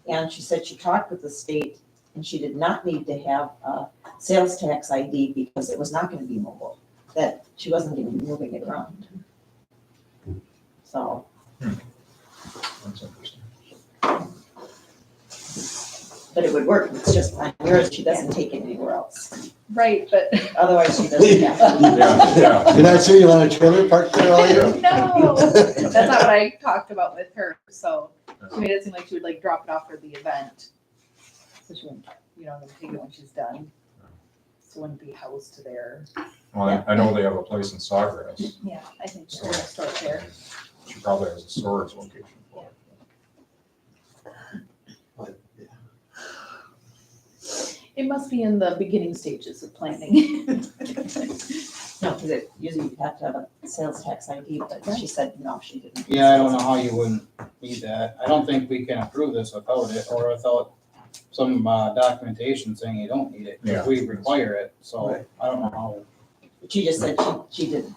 And she said she talked with the state and she did not need to have a sales tax ID because it was not gonna be mobile. That she wasn't gonna be moving it around. So, That's interesting. but it would work, it's just on yours, she doesn't take it anywhere else. right, but Otherwise, she doesn't have to. Yeah, yeah. you're not sure you want a trailer parked there all year? no, that's not what I talked about with her, so she made it seem like she would like drop it off for the event. So she wouldn't, then take it when she's done. So it wouldn't be housed there. Well, I know they have a place in Sawgrass. Yeah, I think she's gonna start there. She probably has a storage location for it. But, yeah. It must be in the beginning stages of planning. No, because it usually you have to have a sales tax ID, but she said no, she didn't. Yeah, I don't know how you wouldn't need that. I don't think we can approve this without it, or without some documentation saying you don't need it, Yeah. because we require it, so Right. I don't know how. But she just said she didn't.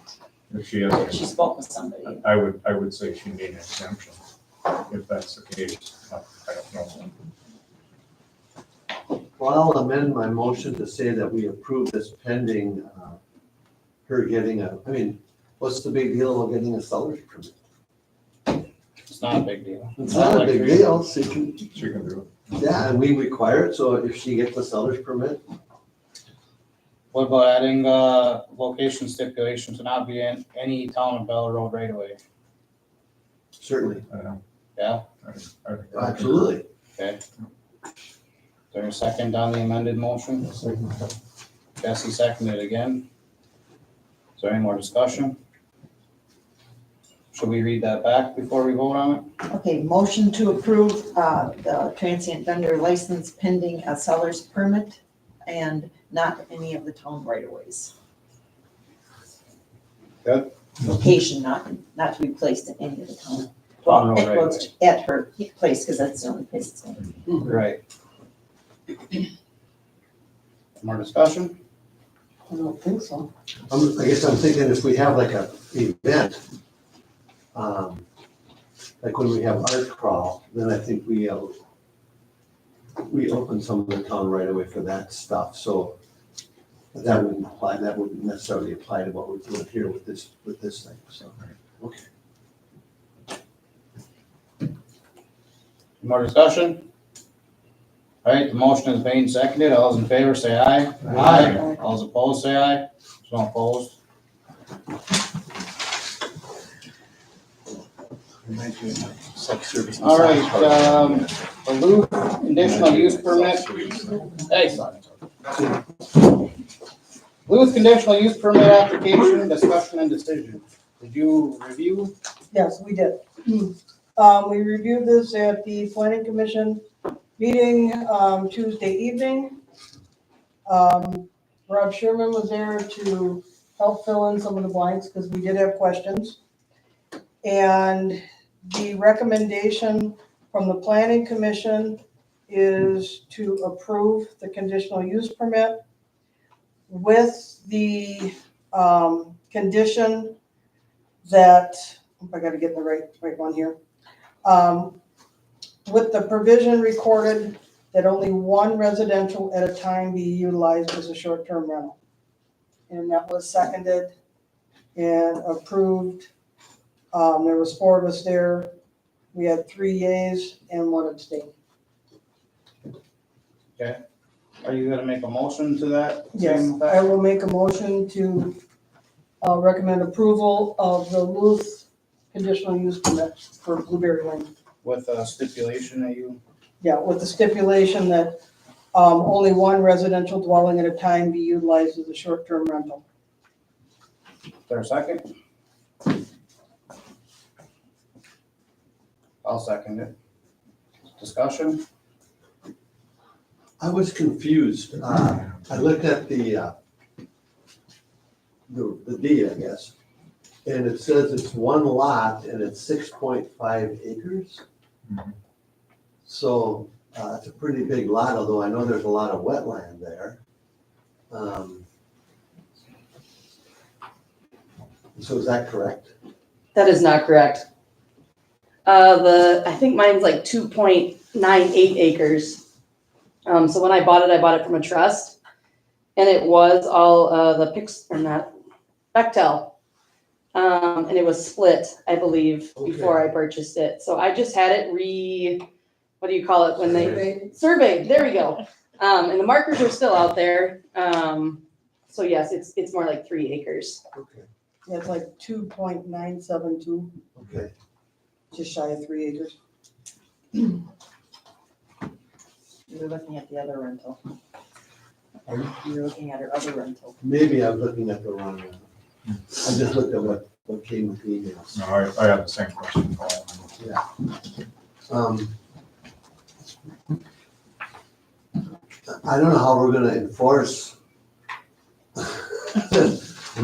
If she has, She spoke with somebody. I would say she need an exemption, if that's the case. I don't know. Well, I'll amend my motion to say that we approve this pending, her getting what's the big deal of getting a seller's permit? It's not a big deal. It's not a big deal, so She can do it. yeah, and we require it, so if she gets a seller's permit, What about adding, location stipulation to not be in any town of Bell Road right away? certainly, Yeah, I think absolutely. okay. Is there a second on the amended motion? Jesse seconded again. Is there any more discussion? Should we read that back before we vote on it? Okay, motion to approve the transient vendor license pending a seller's permit and not any of the town right of ways. Good. Location not to be placed in any of the town. Oh, no, Well, it right was at her place, because that's the only place it's going to be. Right. More discussion? I don't think so. I guess I'm thinking if we have like a event, like when we have art crawl, then I think we open some of the town right away for that stuff, so that wouldn't necessarily apply to what we're doing here with this thing, so, okay. More discussion? All right, the motion is made and seconded. All those in favor say aye. Aye. All those opposed say aye. There's no opposed. All right, Duluth conditional use permit. Hey, son. Duluth conditional use permit application, discussion and decision. Did you review? Yes, we did. We reviewed this at the planning commission meeting, Tuesday evening. Rob Sherman was there to help fill in some of the blanks because we did have questions. And the recommendation from the planning commission is to approve the conditional use permit with the condition that, I gotta get the right one here. With the provision recorded that only one residential at a time be utilized as a short-term rental. And that was seconded and approved. There was 4 of us there. We had 3 yeas and 1 abstain. Are you gonna make a motion to that? Yes, I will make a motion to recommend approval of the Luth conditional use permit for Blueberry Lane. With a stipulation that you, Yeah, with the stipulation that only one residential dwelling at a time be utilized as a short-term rental. is there a second? I'll second it. Discussion? I was confused. I looked at the deed, I guess, and it says it's 1 lot and it's 6.5 acres. Mhm. So it's a pretty big lot, although I know there's a lot of wetland there. So is that correct? That is not correct. I think mine's like 2.98 acres. So when I bought it from a trust, and it was all Bechtel. And it was split, I believe, before I purchased it. So I just had it what do you call it when they surveyed? There we go. And the markers are still out there. So yes, it's more like 3 acres. Okay. Yeah, it's like 2.972, Okay. just shy of 3 acres. You're looking at the other rental. You're looking at her other rental. Maybe I'm looking at the wrong one. I just looked at what came with the emails. No, I have the same question, Paul. I don't know how we're gonna enforce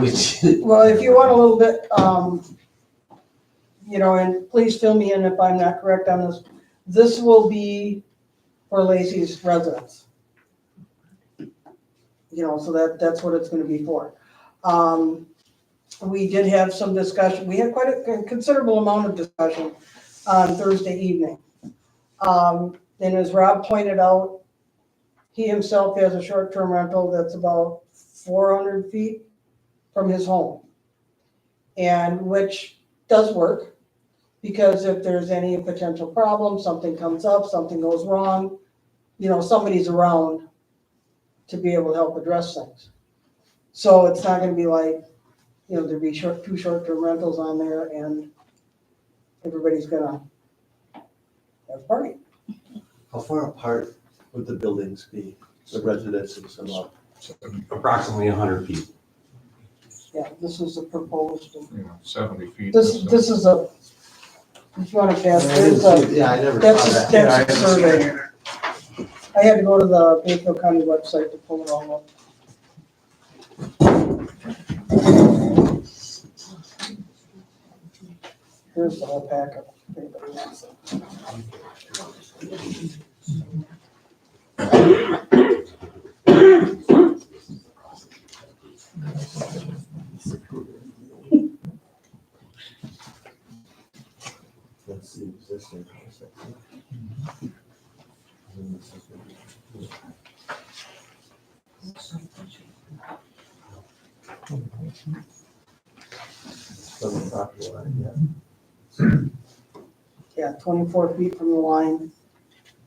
which, Well, if you want a little bit, and please fill me in if I'm not correct on this. This will be for Lacey's residence. So that's what it's gonna be for. We did have some discussion, we had quite a considerable amount of discussion on Thursday evening. And as Rob pointed out, he himself has a short-term rental that's about 400 feet from his home. And which does work, because if there's any potential problem, something comes up, something goes wrong, somebody's around to be able to help address things. So it's not gonna be like, there'd be two short-term rentals on there and everybody's gonna have a party. how far apart would the buildings be, the residences about? Approximately 100 feet. Yeah, this is a proposed, 70 feet. this is a, if you wanna pass, there's Yeah, I never that's saw a, that. that's a survey. I had to go to the Bayfield County website to pull it all up. Here's the whole packet. if anybody wants it. That's the existing. From the property line, Yeah, 24 feet from the line,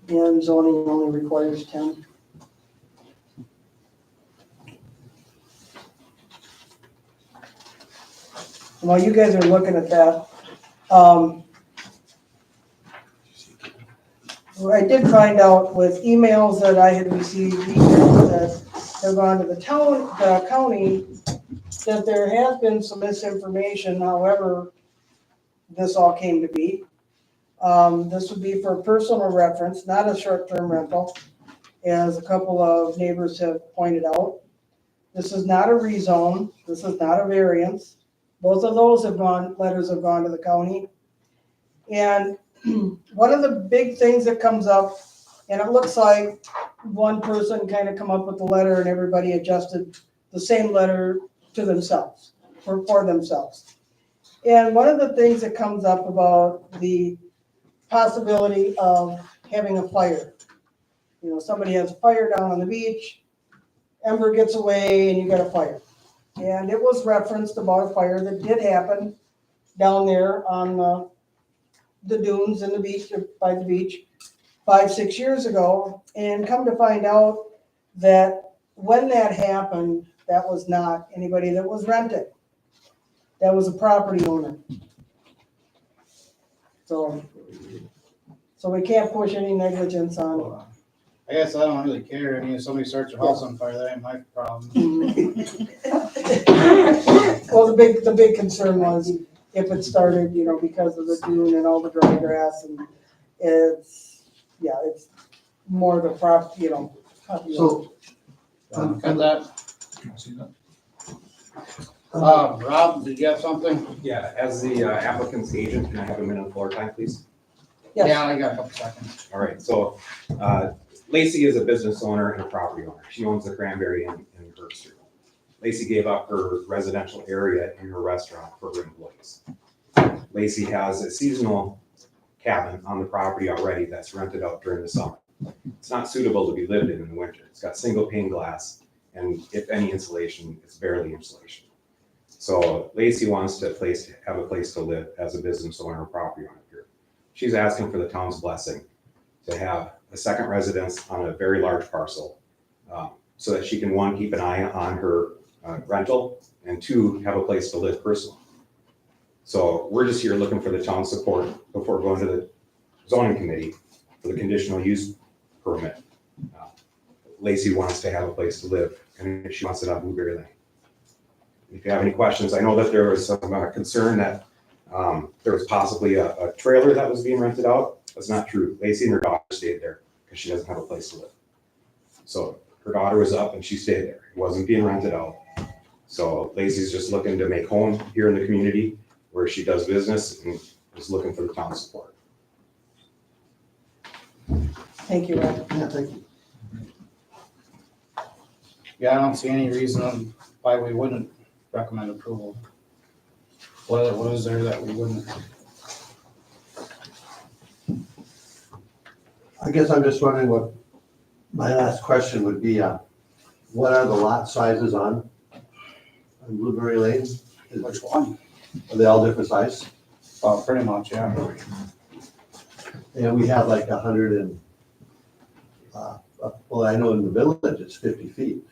and zoning only requires 10. While you guys are looking at that, I did find out with emails that I had received, emails that have gone to the county, that there has been some misinformation, however, this all came to be. This would be for personal reference, not a short-term rental, as a couple of neighbors have pointed out. This is not a rezone, this is not a variance. Both of those letters have gone to the county. And one of the big things that comes up, and it looks like one person kind of come up with the letter and everybody adjusted the same letter to themselves, for themselves. And one of the things that comes up about the possibility of having a fire. Somebody has a fire down on the beach, Ember gets away and you got a fire. And it was referenced about a fire that did happen down there on the dunes and the beach, by the beach, 5-6 years ago. And come to find out that when that happened, that was not anybody that was renting. That was a property owner. So we can't push any negligence on. I guess I don't really care. I mean, if somebody starts their house on fire, that ain't my problem. Well, the big concern was if it started, because of the dune and all the dry grass, and it's more the property, So, Got that? Rob, did you have something? Yeah, as the applicant's agent, can I have a minute of floor time, please? Yes. Yeah, I got a couple seconds. All right, so Lacey is a business owner and a property owner. She owns the Cranberry in Kirk Street. Lacey gave up her residential area in her restaurant for her employees. Lacey has a seasonal cabin on the property already that's rented out during the summer. It's not suitable to be lived in the winter. It's got single pane glass, and if any insulation, it's barely insulation. So Lacey wants to have a place to live as a business owner or property owner here. She's asking for the town's blessing to have a second residence on a very large parcel, so that she can, one, keep an eye on her rental, and two, have a place to live personally. So we're just here looking for the town's support before going to the zoning committee for the conditional use permit. Lacey wants to have a place to live, and she wants it on Blueberry Lane. If you have any questions, I know that there was some concern that there was possibly a trailer that was being rented out. That's not true. Lacey and her daughter stayed there because she doesn't have a place to live. So her daughter was up and she stayed there. It wasn't being rented out. So Lacey's just looking to make home here in the community where she does business and is looking for the town's support. Thank you, Rob. Yeah, thank you. Yeah, I don't see any reason why we wouldn't recommend approval. What is there that we wouldn't? I guess I'm just wondering what, my last question would be, what are the lot sizes on Blueberry Lane? Which one? Are they all different size? Pretty much, yeah. And we have like 100 and, well, I know in the village it's 50 feet.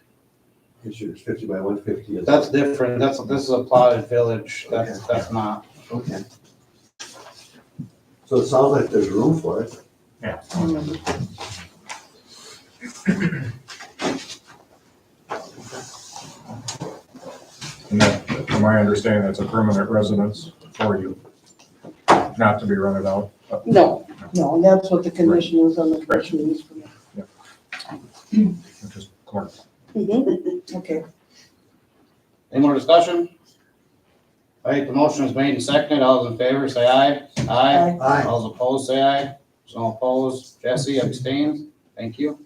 It's 50 by 150. is- That's different. This is a plotted village. That's not. Okay. So it sounds like there's room for it. Yeah. And that, from my understanding, that's a permanent residence for you, not to be rented out. No, No, and that's what the condition is on the commission use permit. Which is correct. Okay. Any more discussion? All right, the motion is made and seconded. All those in favor, say aye. Aye. Aye. All those opposed, say aye. There's no opposed. Jesse abstains. Thank you.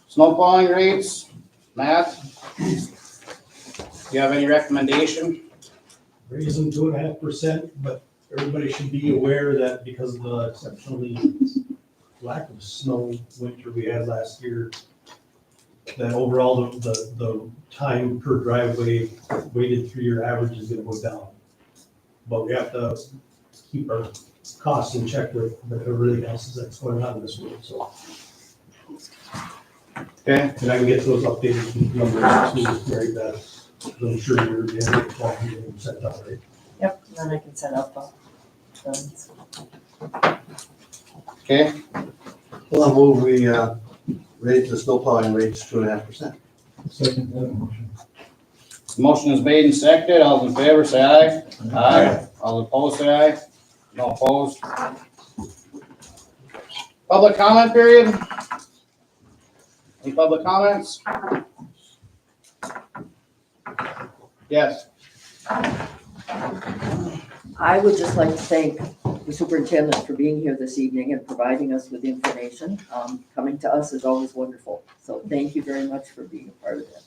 Snow plowing rates, Matt? Do you have any recommendation? Raise them 2.5%, but everybody should be aware that because of the exceptionally lack of snow winter we had last year, that overall the time per driveway weighted through your average is gonna go down. But we have to keep our costs in check with everything else that's going on in this world, so. Okay. And I can get those updated numbers to Mary Beth, 'cause I'm sure you're getting it all sent out, right? Yep, then I can set up funds. Okay, Well, I'll move we, raise the snow plowing rates 2.5%. Second that motion. motion is made and seconded. All those in favor, say aye. Aye. All opposed, say aye. No opposed. Public comment period? Any public comments? Yes. I would just like to thank the superintendent for being here this evening and providing us with information. Coming to us is always wonderful. So thank you very much for being a part of it.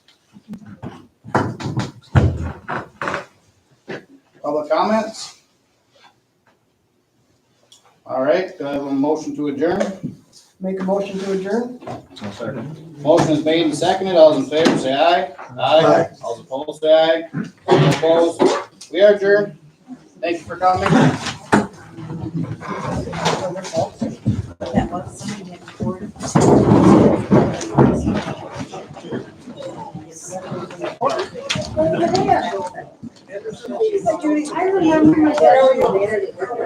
Public comments? All right, do I have a motion to adjourn? Make a motion to adjourn? So second. Motion is made and seconded. All those in favor, say aye. Aye. All those opposed, say aye. All opposed, we are adjourned. Thank you for coming. That was somebody had recorded. Judy, I remember my dad.